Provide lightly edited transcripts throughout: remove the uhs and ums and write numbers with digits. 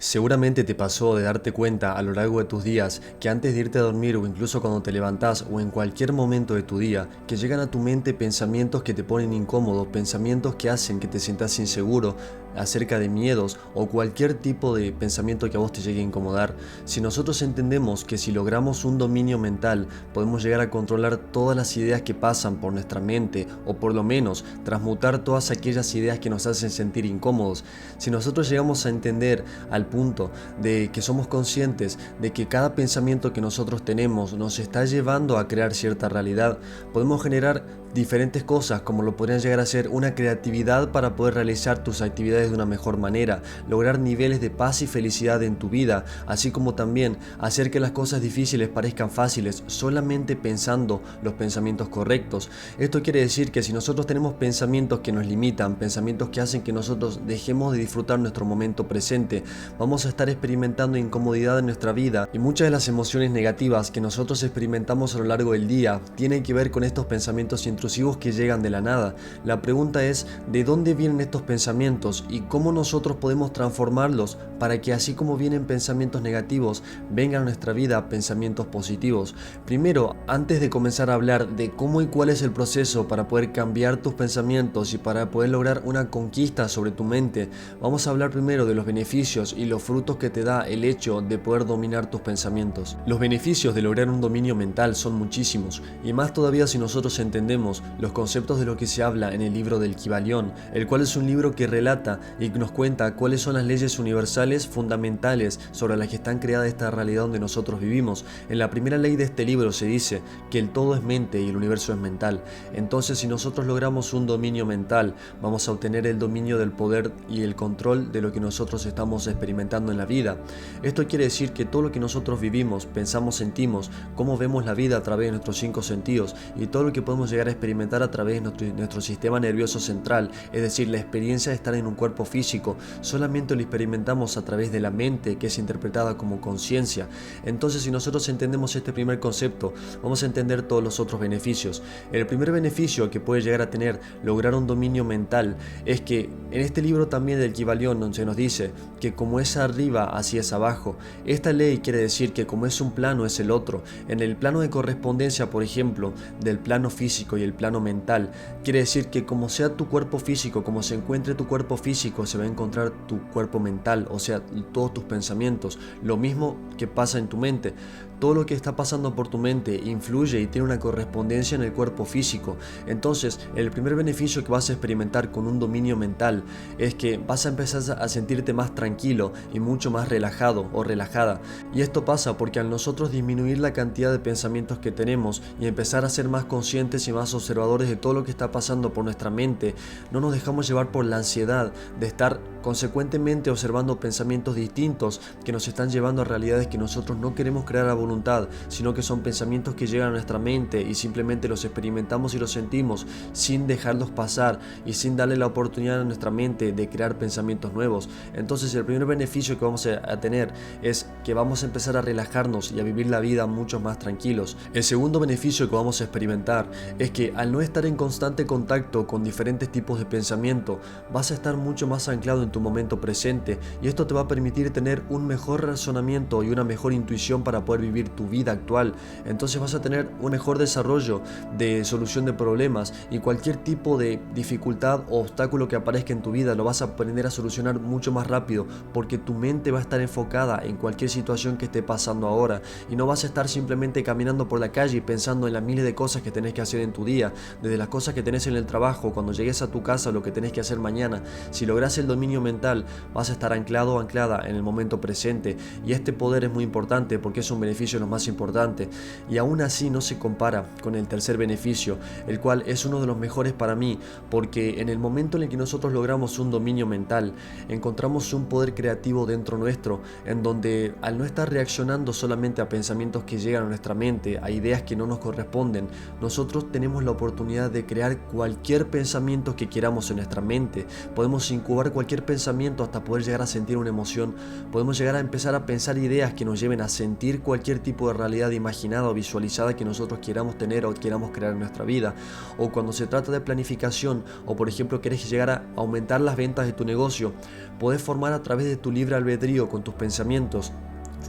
Seguramente te pasó de darte cuenta a lo largo de tus días que antes de irte a dormir o incluso cuando te levantás o en cualquier momento de tu día, que llegan a tu mente pensamientos que te ponen incómodo, pensamientos que hacen que te sientas inseguro acerca de miedos o cualquier tipo de pensamiento que a vos te llegue a incomodar. Si nosotros entendemos que si logramos un dominio mental podemos llegar a controlar todas las ideas que pasan por nuestra mente o por lo menos transmutar todas aquellas ideas que nos hacen sentir incómodos, si nosotros llegamos a entender al punto de que somos conscientes de que cada pensamiento que nosotros tenemos nos está llevando a crear cierta realidad, podemos generar diferentes cosas como lo podrían llegar a ser una creatividad para poder realizar tus actividades de una mejor manera, lograr niveles de paz y felicidad en tu vida, así como también hacer que las cosas difíciles parezcan fáciles solamente pensando los pensamientos correctos. Esto quiere decir que si nosotros tenemos pensamientos que nos limitan, pensamientos que hacen que nosotros dejemos de disfrutar nuestro momento presente, vamos a estar experimentando incomodidad en nuestra vida, y muchas de las emociones negativas que nosotros experimentamos a lo largo del día tienen que ver con estos pensamientos intrusivos que llegan de la nada. La pregunta es, ¿de dónde vienen estos pensamientos y cómo nosotros podemos transformarlos para que así como vienen pensamientos negativos, vengan a nuestra vida pensamientos positivos? Primero, antes de comenzar a hablar de cómo y cuál es el proceso para poder cambiar tus pensamientos y para poder lograr una conquista sobre tu mente, vamos a hablar primero de los beneficios y los frutos que te da el hecho de poder dominar tus pensamientos. Los beneficios de lograr un dominio mental son muchísimos, y más todavía si nosotros entendemos los conceptos de lo que se habla en el libro del Kybalión, el cual es un libro que relata y nos cuenta cuáles son las leyes universales fundamentales sobre las que están creadas esta realidad donde nosotros vivimos. En la primera ley de este libro se dice que el todo es mente y el universo es mental. Entonces, si nosotros logramos un dominio mental, vamos a obtener el dominio del poder y el control de lo que nosotros estamos experimentando en la vida. Esto quiere decir que todo lo que nosotros vivimos, pensamos, sentimos, cómo vemos la vida a través de nuestros 5 sentidos y todo lo que podemos llegar a experimentar a través de nuestro sistema nervioso central, es decir, la experiencia de estar en un cuerpo físico, solamente lo experimentamos a través de la mente, que es interpretada como conciencia. Entonces, si nosotros entendemos este primer concepto, vamos a entender todos los otros beneficios. El primer beneficio que puede llegar a tener lograr un dominio mental es que en este libro también del Kybalión, donde se nos dice que como es arriba, así es abajo. Esta ley quiere decir que como es un plano, es el otro. En el plano de correspondencia, por ejemplo, del plano físico y el plano mental, quiere decir que como sea tu cuerpo físico, como se encuentre tu cuerpo físico, se va a encontrar tu cuerpo mental, o sea, todos tus pensamientos. Lo mismo que pasa en tu mente. Todo lo que está pasando por tu mente influye y tiene una correspondencia en el cuerpo físico. Entonces, el primer beneficio que vas a experimentar con un dominio mental es que vas a empezar a sentirte más tranquilo y mucho más relajado o relajada. Y esto pasa porque al nosotros disminuir la cantidad de pensamientos que tenemos y empezar a ser más conscientes y más observadores de todo lo que está pasando por nuestra mente, no nos dejamos llevar por la ansiedad de estar consecuentemente observando pensamientos distintos que nos están llevando a realidades que nosotros no queremos crear a voluntad, sino que son pensamientos que llegan a nuestra mente y simplemente los experimentamos y los sentimos sin dejarlos pasar y sin darle la oportunidad a nuestra mente de crear pensamientos nuevos. Entonces, el primer beneficio que vamos a tener es que vamos a empezar a relajarnos y a vivir la vida mucho más tranquilos. El segundo beneficio que vamos a experimentar es que al no estar en constante contacto con diferentes tipos de pensamiento, vas a estar mucho más anclado en tu momento presente, y esto te va a permitir tener un mejor razonamiento y una mejor intuición para poder vivir tu vida actual. Entonces vas a tener un mejor desarrollo de solución de problemas, y cualquier tipo de dificultad o obstáculo que aparezca en tu vida lo vas a aprender a solucionar mucho más rápido, porque tu mente va a estar enfocada en cualquier situación que esté pasando ahora, y no vas a estar simplemente caminando por la calle y pensando en las miles de cosas que tenés que hacer en tu día, desde las cosas que tenés en el trabajo, cuando llegues a tu casa, lo que tenés que hacer mañana. Si logras el dominio mental, vas a estar anclado o anclada en el momento presente, y este poder es muy importante porque es un beneficio lo más importante, y aún así no se compara con el tercer beneficio, el cual es uno de los mejores para mí, porque en el momento en el que nosotros logramos un dominio mental, encontramos un poder creativo dentro nuestro, en donde al no estar reaccionando solamente a pensamientos que llegan a nuestra mente, a ideas que no nos corresponden, nosotros tenemos la oportunidad de crear cualquier pensamiento que queramos en nuestra mente. Podemos incubar cualquier pensamiento hasta poder llegar a sentir una emoción. Podemos llegar a empezar a pensar ideas que nos lleven a sentir cualquier tipo de realidad imaginada o visualizada que nosotros queramos tener o queramos crear en nuestra vida. O cuando se trata de planificación, o por ejemplo querés llegar a aumentar las ventas de tu negocio, podés formar a través de tu libre albedrío con tus pensamientos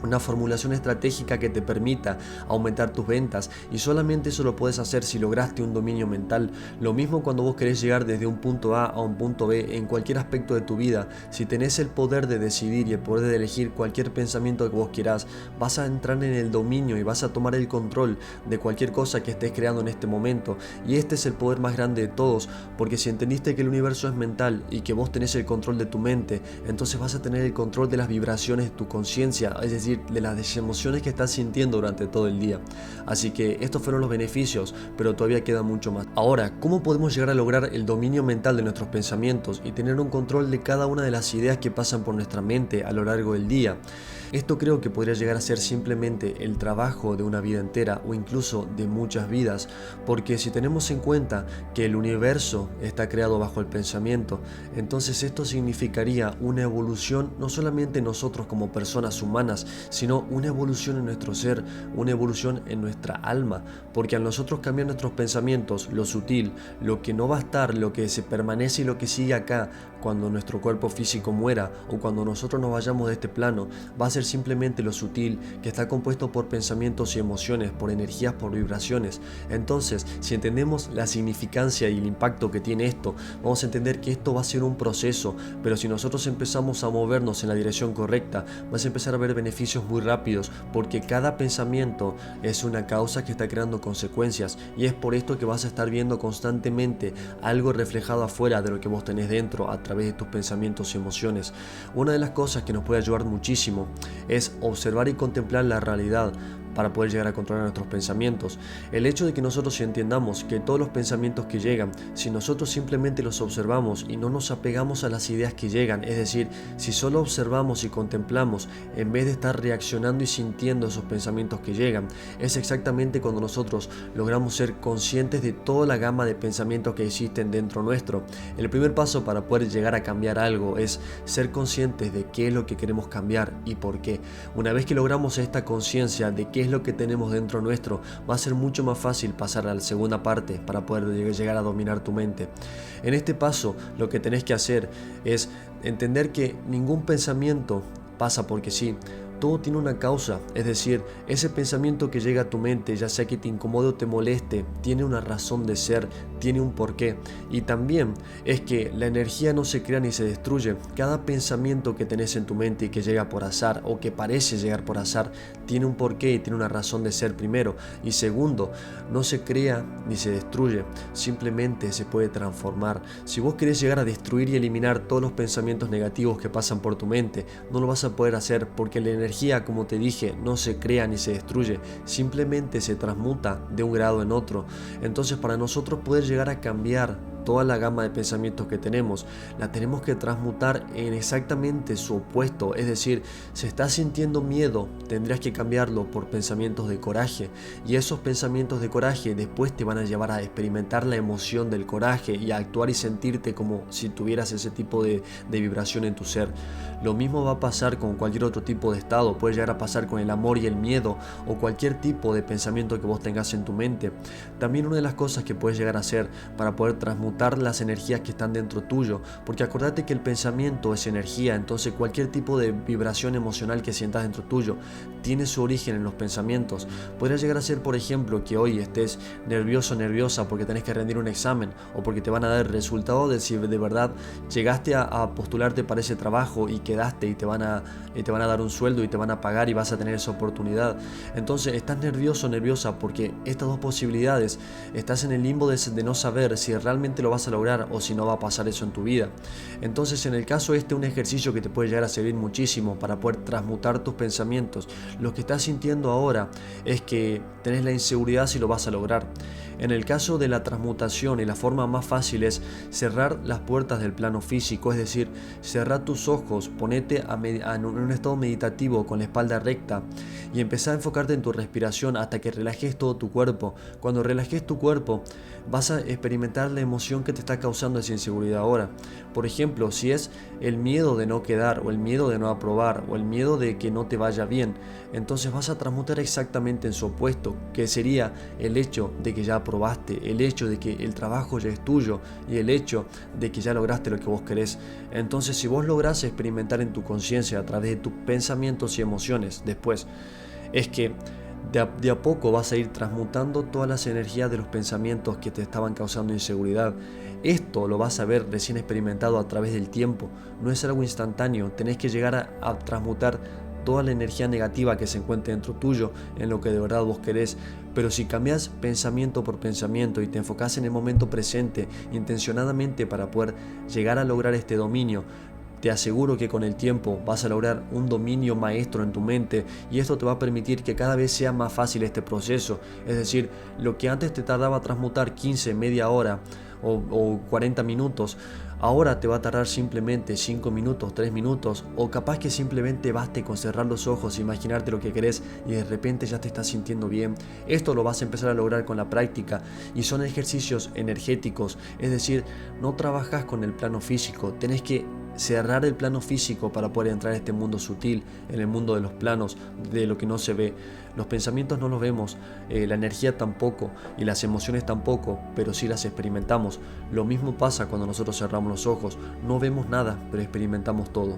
una formulación estratégica que te permita aumentar tus ventas, y solamente eso lo puedes hacer si lograste un dominio mental. Lo mismo cuando vos querés llegar desde un punto A a un punto B en cualquier aspecto de tu vida. Si tenés el poder de decidir y el poder de elegir cualquier pensamiento que vos quieras, vas a entrar en el dominio y vas a tomar el control de cualquier cosa que estés creando en este momento. Y este es el poder más grande de todos, porque si entendiste que el universo es mental y que vos tenés el control de tu mente, entonces vas a tener el control de las vibraciones de tu conciencia, es decir, de las emociones que estás sintiendo durante todo el día. Así que estos fueron los beneficios, pero todavía queda mucho más. Ahora, ¿cómo podemos llegar a lograr el dominio mental de nuestros pensamientos y tener un control de cada una de las ideas que pasan por nuestra mente a lo largo del día? Esto creo que podría llegar a ser simplemente el trabajo de una vida entera o incluso de muchas vidas, porque si tenemos en cuenta que el universo está creado bajo el pensamiento, entonces esto significaría una evolución no solamente nosotros como personas humanas, sino una evolución en nuestro ser, una evolución en nuestra alma, porque al nosotros cambiar nuestros pensamientos, lo sutil, lo que no va a estar, lo que se permanece y lo que sigue acá cuando nuestro cuerpo físico muera o cuando nosotros nos vayamos de este plano, va a ser simplemente lo sutil, que está compuesto por pensamientos y emociones, por energías, por vibraciones. Entonces, si entendemos la significancia y el impacto que tiene esto, vamos a entender que esto va a ser un proceso, pero si nosotros empezamos a movernos en la dirección correcta, vas a empezar a ver beneficios muy rápidos, porque cada pensamiento es una causa que está creando consecuencias, y es por esto que vas a estar viendo constantemente algo reflejado afuera de lo que vos tenés dentro a través de tus pensamientos y emociones. Una de las cosas que nos puede ayudar muchísimo es observar y contemplar la realidad para poder llegar a controlar nuestros pensamientos. El hecho de que nosotros entendamos que todos los pensamientos que llegan, si nosotros simplemente los observamos y no nos apegamos a las ideas que llegan, es decir, si solo observamos y contemplamos en vez de estar reaccionando y sintiendo esos pensamientos que llegan, es exactamente cuando nosotros logramos ser conscientes de toda la gama de pensamientos que existen dentro nuestro. El primer paso para poder llegar a cambiar algo es ser conscientes de qué es lo que queremos cambiar y por qué. Una vez que logramos esta conciencia de qué es lo que tenemos dentro nuestro, va a ser mucho más fácil pasar a la segunda parte para poder llegar a dominar tu mente. En este paso, lo que tenés que hacer es entender que ningún pensamiento pasa porque sí. Todo tiene una causa, es decir, ese pensamiento que llega a tu mente, ya sea que te incomode o te moleste, tiene una razón de ser, tiene un porqué. Y también es que la energía no se crea ni se destruye. Cada pensamiento que tenés en tu mente y que llega por azar o que parece llegar por azar, tiene un porqué y tiene una razón de ser primero. Y segundo, no se crea ni se destruye, simplemente se puede transformar. Si vos querés llegar a destruir y eliminar todos los pensamientos negativos que pasan por tu mente, no lo vas a poder hacer, porque la energía, como te dije, no se crea ni se destruye, simplemente se transmuta de un grado en otro. Entonces, para nosotros poder llegar a cambiar toda la gama de pensamientos que tenemos, la tenemos que transmutar en exactamente su opuesto. Es decir, si estás sintiendo miedo, tendrías que cambiarlo por pensamientos de coraje, y esos pensamientos de coraje después te van a llevar a experimentar la emoción del coraje y a actuar y sentirte como si tuvieras ese tipo de vibración en tu ser. Lo mismo va a pasar con cualquier otro tipo de estado, puede llegar a pasar con el amor y el miedo o cualquier tipo de pensamiento que vos tengas en tu mente. También una de las cosas que puedes llegar a hacer para poder transmutar las energías que están dentro tuyo, porque acordate que el pensamiento es energía, entonces cualquier tipo de vibración emocional que sientas dentro tuyo tiene su origen en los pensamientos. Podría llegar a ser, por ejemplo, que hoy estés nervioso o nerviosa porque tenés que rendir un examen o porque te van a dar el resultado de si de verdad llegaste a postularte para ese trabajo y quedaste y te van a dar un sueldo y te van a pagar y vas a tener esa oportunidad. Entonces estás nervioso o nerviosa porque estas dos posibilidades, estás en el limbo de no saber si realmente lo vas a lograr o si no va a pasar eso en tu vida. Entonces, en el caso un ejercicio que te puede llegar a servir muchísimo para poder transmutar tus pensamientos. Lo que estás sintiendo ahora es que tenés la inseguridad si lo vas a lograr. En el caso de la transmutación, y la forma más fácil es cerrar las puertas del plano físico, es decir, cerrar tus ojos, ponete en un estado meditativo con la espalda recta y empezar a enfocarte en tu respiración hasta que relajes todo tu cuerpo. Cuando relajes tu cuerpo, vas a experimentar la emoción información que te está causando esa inseguridad ahora. Por ejemplo, si es el miedo de no quedar, o el miedo de no aprobar, o el miedo de que no te vaya bien, entonces vas a transmutar exactamente en su opuesto, que sería el hecho de que ya aprobaste, el hecho de que el trabajo ya es tuyo y el hecho de que ya lograste lo que vos querés. Entonces, si vos lográs experimentar en tu conciencia a través de tus pensamientos y emociones después, es que de a poco vas a ir transmutando todas las energías de los pensamientos que te estaban causando inseguridad. Esto lo vas a ver recién experimentado a través del tiempo, no es algo instantáneo, tenés que llegar a transmutar toda la energía negativa que se encuentre dentro tuyo en lo que de verdad vos querés. Pero si cambias pensamiento por pensamiento y te enfocas en el momento presente intencionadamente para poder llegar a lograr este dominio, te aseguro que con el tiempo vas a lograr un dominio maestro en tu mente, y esto te va a permitir que cada vez sea más fácil este proceso. Es decir, lo que antes te tardaba transmutar 15, media hora o 40 minutos, ahora te va a tardar simplemente 5 minutos, 3 minutos, o capaz que simplemente baste con cerrar los ojos, imaginarte lo que querés y de repente ya te estás sintiendo bien. Esto lo vas a empezar a lograr con la práctica, y son ejercicios energéticos, es decir, no trabajas con el plano físico, tenés que cerrar el plano físico para poder entrar a este mundo sutil, en el mundo de los planos, de lo que no se ve. Los pensamientos no los vemos, la energía tampoco y las emociones tampoco, pero sí las experimentamos. Lo mismo pasa cuando nosotros cerramos los ojos, no vemos nada, pero experimentamos todo.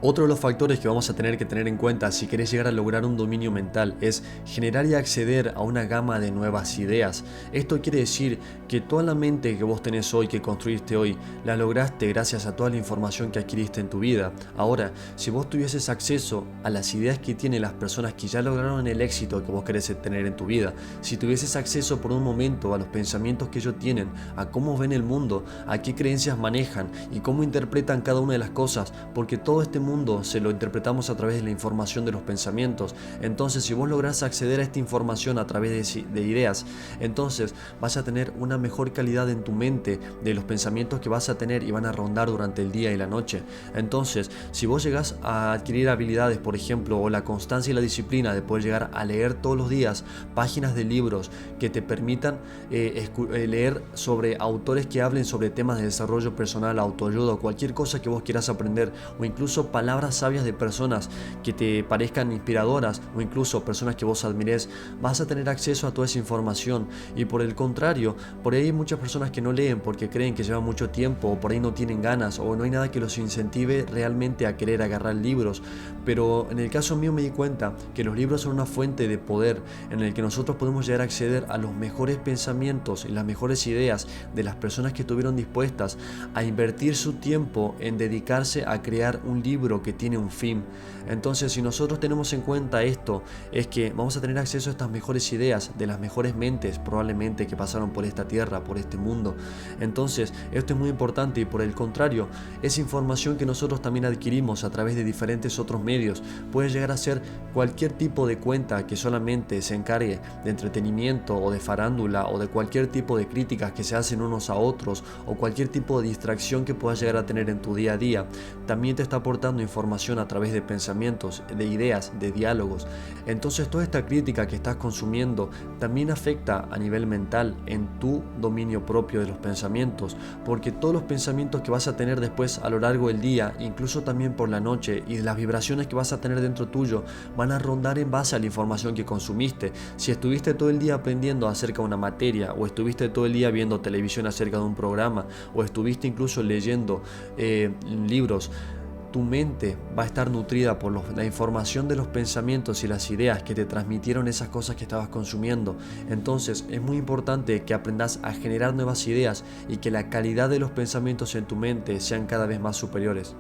Otro de los factores que vamos a tener que tener en cuenta si querés llegar a lograr un dominio mental es generar y acceder a una gama de nuevas ideas. Esto quiere decir que toda la mente que vos tenés hoy, que construiste hoy, la lograste gracias a toda la información que adquiriste en tu vida. Ahora, si vos tuvieses acceso a las ideas que tienen las personas que ya lograron el éxito que vos querés tener en tu vida, si tuvieses acceso por un momento a los pensamientos que ellos tienen, a cómo ven el mundo, a qué creencias manejan y cómo interpretan cada una de las cosas, porque todo este mundo se lo interpretamos a través de la información de los pensamientos. Entonces, si vos lográs acceder a esta información a través de ideas, entonces vas a tener una mejor calidad en tu mente de los pensamientos que vas a tener y van a rondar durante el día y la noche. Entonces, si vos llegás a adquirir habilidades, por ejemplo, o la constancia y la disciplina de poder llegar a leer todos los días páginas de libros que te permitan leer sobre autores que hablen sobre temas de desarrollo personal, autoayuda o cualquier cosa que vos quieras aprender, o incluso palabras sabias de personas que te parezcan inspiradoras, o incluso personas que vos admires, vas a tener acceso a toda esa información. Y por el contrario, por ahí hay muchas personas que no leen porque creen que lleva mucho tiempo, o por ahí no tienen ganas, o no hay nada que los incentive realmente a querer agarrar libros. Pero en el caso mío me di cuenta que los libros son una fuente de poder en el que nosotros podemos llegar a acceder a los mejores pensamientos y las mejores ideas de las personas que estuvieron dispuestas a invertir su tiempo en dedicarse a crear un libro que tiene un fin. Entonces, si nosotros tenemos en cuenta esto, es que vamos a tener acceso a estas mejores ideas de las mejores mentes probablemente que pasaron por esta tierra, por este mundo. Entonces, esto es muy importante, y por el contrario, esa información que nosotros también adquirimos a través de diferentes otros medios puede llegar a ser cualquier tipo de cuenta que solamente se encargue de entretenimiento o de farándula o de cualquier tipo de críticas que se hacen unos a otros, o cualquier tipo de distracción que puedas llegar a tener en tu día a día. También te está aportando información a través de pensamientos, de ideas, de diálogos. Entonces, toda esta crítica que estás consumiendo también afecta a nivel mental en tu dominio propio de los pensamientos, porque todos los pensamientos que vas a tener después a lo largo del día, incluso también por la noche, y las vibraciones que vas a tener dentro tuyo van a rondar en base a la información que consumiste. Si estuviste todo el día aprendiendo acerca de una materia, o estuviste todo el día viendo televisión acerca de un programa, o estuviste incluso leyendo libros, tu mente va a estar nutrida por la información de los pensamientos y las ideas que te transmitieron esas cosas que estabas consumiendo. Entonces, es muy importante que aprendas a generar nuevas ideas y que la calidad de los pensamientos en tu mente sean cada vez más superiores.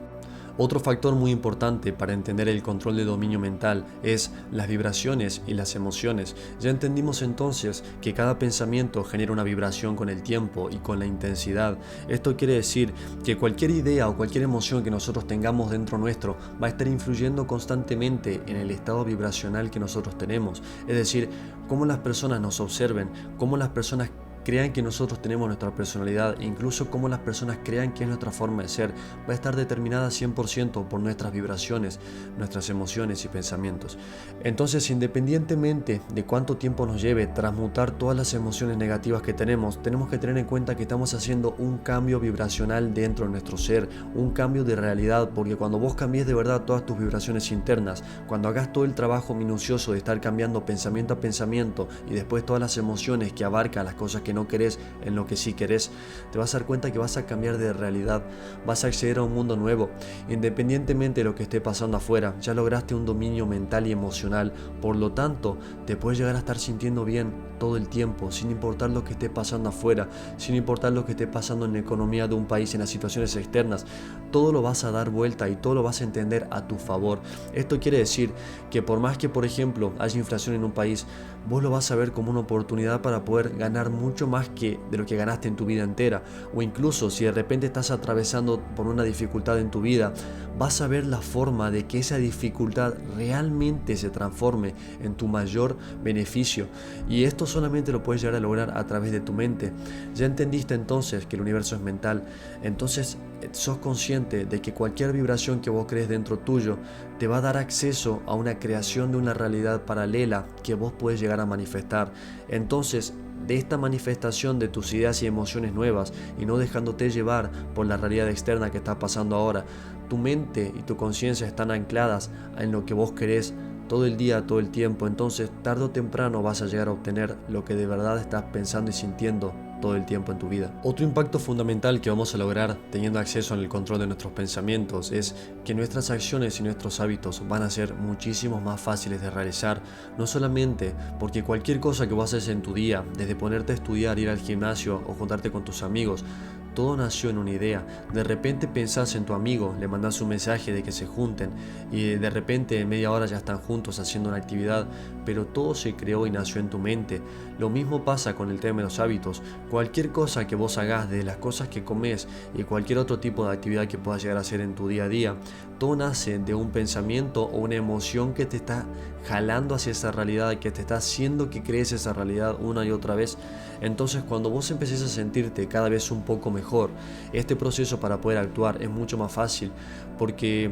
Otro factor muy importante para entender el control de dominio mental es las vibraciones y las emociones. Ya entendimos entonces que cada pensamiento genera una vibración con el tiempo y con la intensidad. Esto quiere decir que cualquier idea o cualquier emoción que nosotros tengamos dentro nuestro va a estar influyendo constantemente en el estado vibracional que nosotros tenemos. Es decir, cómo las personas nos observen, cómo las personas crean que nosotros tenemos nuestra personalidad e incluso cómo las personas crean que es nuestra forma de ser va a estar determinada 100% por nuestras vibraciones, nuestras emociones y pensamientos. Entonces, independientemente de cuánto tiempo nos lleve transmutar todas las emociones negativas que tenemos que tener en cuenta que estamos haciendo un cambio vibracional dentro de nuestro ser, un cambio de realidad, porque cuando vos cambies de verdad todas tus vibraciones internas, cuando hagas todo el trabajo minucioso de estar cambiando pensamiento a pensamiento y después todas las emociones que abarcan las cosas que no querés en lo que sí querés, te vas a dar cuenta que vas a cambiar de realidad, vas a acceder a un mundo nuevo, independientemente de lo que esté pasando afuera, ya lograste un dominio mental y emocional, por lo tanto, te puedes llegar a estar sintiendo bien todo el tiempo, sin importar lo que esté pasando afuera, sin importar lo que esté pasando en la economía de un país, en las situaciones externas, todo lo vas a dar vuelta y todo lo vas a entender a tu favor. Esto quiere decir que por más que, por ejemplo, haya inflación en un país, vos lo vas a ver como una oportunidad para poder ganar mucho más que de lo que ganaste en tu vida entera, o incluso si de repente estás atravesando por una dificultad en tu vida, vas a ver la forma de que esa dificultad realmente se transforme en tu mayor beneficio, y esto solamente lo puedes llegar a lograr a través de tu mente. Ya entendiste entonces que el universo es mental, entonces sos consciente de que cualquier vibración que vos crees dentro tuyo te va a dar acceso a una creación de una realidad paralela que vos puedes llegar a manifestar. Entonces, de esta manifestación de tus ideas y emociones nuevas y no dejándote llevar por la realidad externa que está pasando ahora, tu mente y tu conciencia están ancladas en lo que vos querés todo el día, todo el tiempo. Entonces, tarde o temprano vas a llegar a obtener lo que de verdad estás pensando y sintiendo todo el tiempo en tu vida. Otro impacto fundamental que vamos a lograr teniendo acceso al control de nuestros pensamientos es que nuestras acciones y nuestros hábitos van a ser muchísimo más fáciles de realizar, no solamente porque cualquier cosa que vos haces en tu día, desde ponerte a estudiar, ir al gimnasio o juntarte con tus amigos, todo nació en una idea. De repente pensás en tu amigo, le mandás un mensaje de que se junten y de repente en media hora ya están juntos haciendo una actividad, pero todo se creó y nació en tu mente. Lo mismo pasa con el tema de los hábitos. Cualquier cosa que vos hagas, de las cosas que comes y cualquier otro tipo de actividad que puedas llegar a hacer en tu día a día, todo nace de un pensamiento o una emoción que te está jalando hacia esa realidad, que te está haciendo que crees esa realidad una y otra vez. Entonces, cuando vos empecés a sentirte cada vez un poco mejor, este proceso para poder actuar es mucho más fácil, porque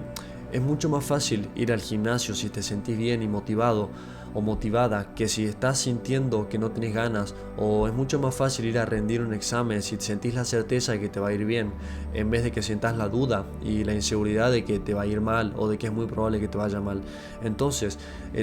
es mucho más fácil ir al gimnasio si te sentís bien y motivado o motivada que si estás sintiendo que no tenés ganas, o es mucho más fácil ir a rendir un examen si sentís la certeza de que te va a ir bien, en vez de que sientas la duda y la inseguridad de que te va a ir mal o de que es muy probable que te vaya mal. Entonces,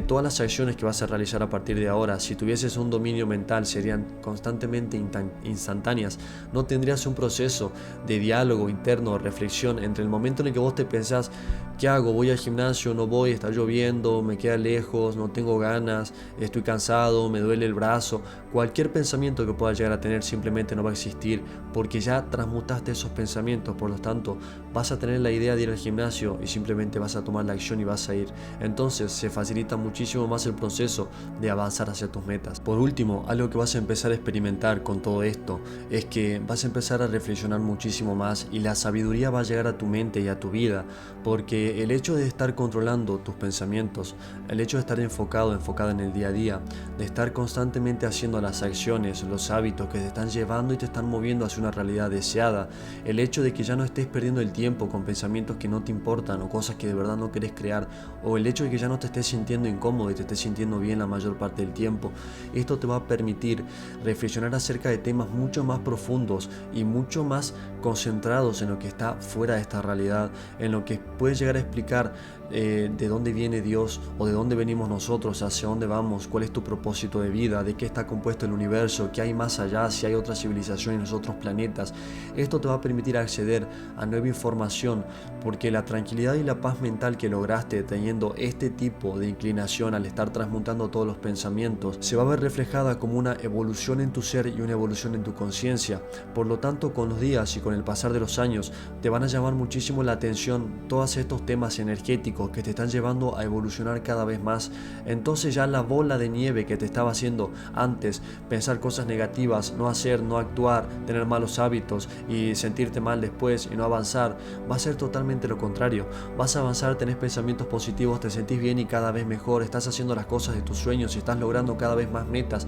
todas las acciones que vas a realizar a partir de ahora, si tuvieses un dominio mental, serían constantemente instantáneas. No tendrías un proceso de diálogo interno, reflexión entre el momento en el que vos te pensás: ¿qué hago? ¿Voy al gimnasio? ¿No voy? ¿Está lloviendo? ¿Me queda lejos? ¿No tengo ganas? ¿Estoy cansado? ¿Me duele el brazo? Cualquier pensamiento que puedas llegar a tener simplemente no va a existir, porque ya transmutaste esos pensamientos. Por lo tanto, vas a tener la idea de ir al gimnasio y simplemente vas a tomar la acción y vas a ir. Entonces se facilita muchísimo más el proceso de avanzar hacia tus metas. Por último, algo que vas a empezar a experimentar con todo esto es que vas a empezar a reflexionar muchísimo más y la sabiduría va a llegar a tu mente y a tu vida, porque el hecho de estar controlando tus pensamientos, el hecho de estar enfocada en el día a día, de estar constantemente haciendo las acciones, los hábitos que te están llevando y te están moviendo hacia una realidad deseada, el hecho de que ya no estés perdiendo el tiempo con pensamientos que no te importan o cosas que de verdad no querés crear, o el hecho de que ya no te estés sintiendo incómodo y te estés sintiendo bien la mayor parte del tiempo, esto te va a permitir reflexionar acerca de temas mucho más profundos y mucho más concentrados en lo que está fuera de esta realidad, en lo que puedes llegar a explicar de dónde viene Dios o de dónde venimos nosotros, hacia dónde vamos, cuál es tu propósito de vida, de qué está compuesto el universo, qué hay más allá, si hay otra civilización en los otros planetas. Esto te va a permitir acceder a nueva información, porque la tranquilidad y la paz mental que lograste teniendo este tipo de inclinación al estar transmutando todos los pensamientos se va a ver reflejada como una evolución en tu ser y una evolución en tu conciencia. Por lo tanto, con los días y con el pasar de los años te van a llamar muchísimo la atención todos estos temas energéticos que te están llevando a evolucionar cada vez más. Entonces ya la bola de nieve que te estaba haciendo antes pensar cosas negativas, no hacer, no actuar, tener malos hábitos y sentirte mal después y no avanzar, va a ser totalmente lo contrario. Vas a avanzar, tenés pensamientos positivos, te sentís bien y cada vez mejor, estás haciendo las cosas de tus sueños y estás logrando cada vez más metas.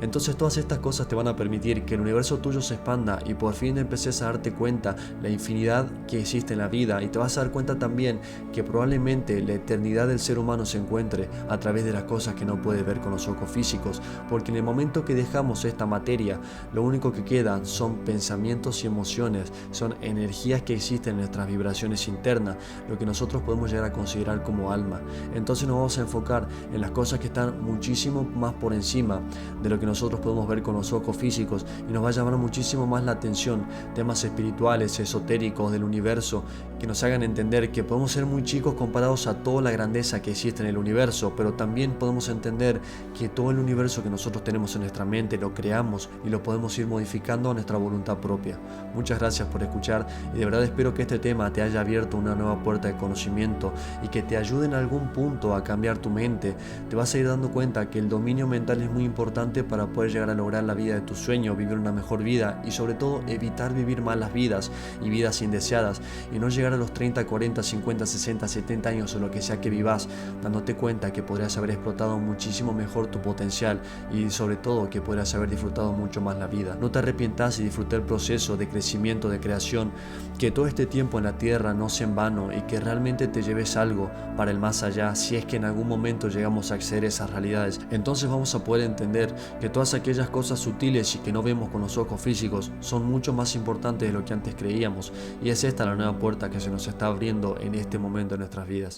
Entonces todas estas cosas te van a permitir que el universo tuyo se expanda y por fin empeces a darte cuenta la infinidad que existe en la vida, y te vas a dar cuenta también que probablemente la eternidad del ser humano se encuentre a través de las cosas que no puedes ver con los ojos físicos, porque en el momento que dejamos esta materia, lo único que quedan son pensamientos y emociones, son energías que existen en nuestras vibraciones internas, lo que nosotros podemos llegar a considerar como alma. Entonces nos vamos a enfocar en las cosas que están muchísimo más por encima de lo que nosotros podemos ver con los ojos físicos, y nos va a llamar muchísimo más la atención temas espirituales, esotéricos del universo, que nos hagan entender que podemos ser muy chicos comparados a toda la grandeza que existe en el universo, pero también podemos entender que todo el universo que nosotros tenemos en nuestra mente lo creamos y lo podemos ir modificando a nuestra voluntad propia. Muchas gracias por escuchar, y de verdad espero que este tema te haya abierto una nueva puerta de conocimiento y que te ayude en algún punto a cambiar tu mente. Te vas a ir dando cuenta que el dominio mental es muy importante para poder llegar a lograr la vida de tus sueños, vivir una mejor vida y sobre todo evitar vivir malas vidas y vidas indeseadas, y no llegar a los 30, 40, 50, 60, 70 años o lo que sea que vivas dándote cuenta que podrías haber explotado muchísimo mejor tu potencial y sobre todo que podrías haber disfrutado mucho más la vida. No te arrepientas y disfruta el proceso de crecimiento, de creación, que todo este tiempo en la tierra no sea en vano y que realmente te lleves algo para el más allá. Si es que en algún momento llegamos a acceder a esas realidades, entonces vamos a poder entender que todas aquellas cosas sutiles y que no vemos con los ojos físicos son mucho más importantes de lo que antes creíamos, y es esta la nueva puerta que se nos está abriendo en este momento de nuestras vidas.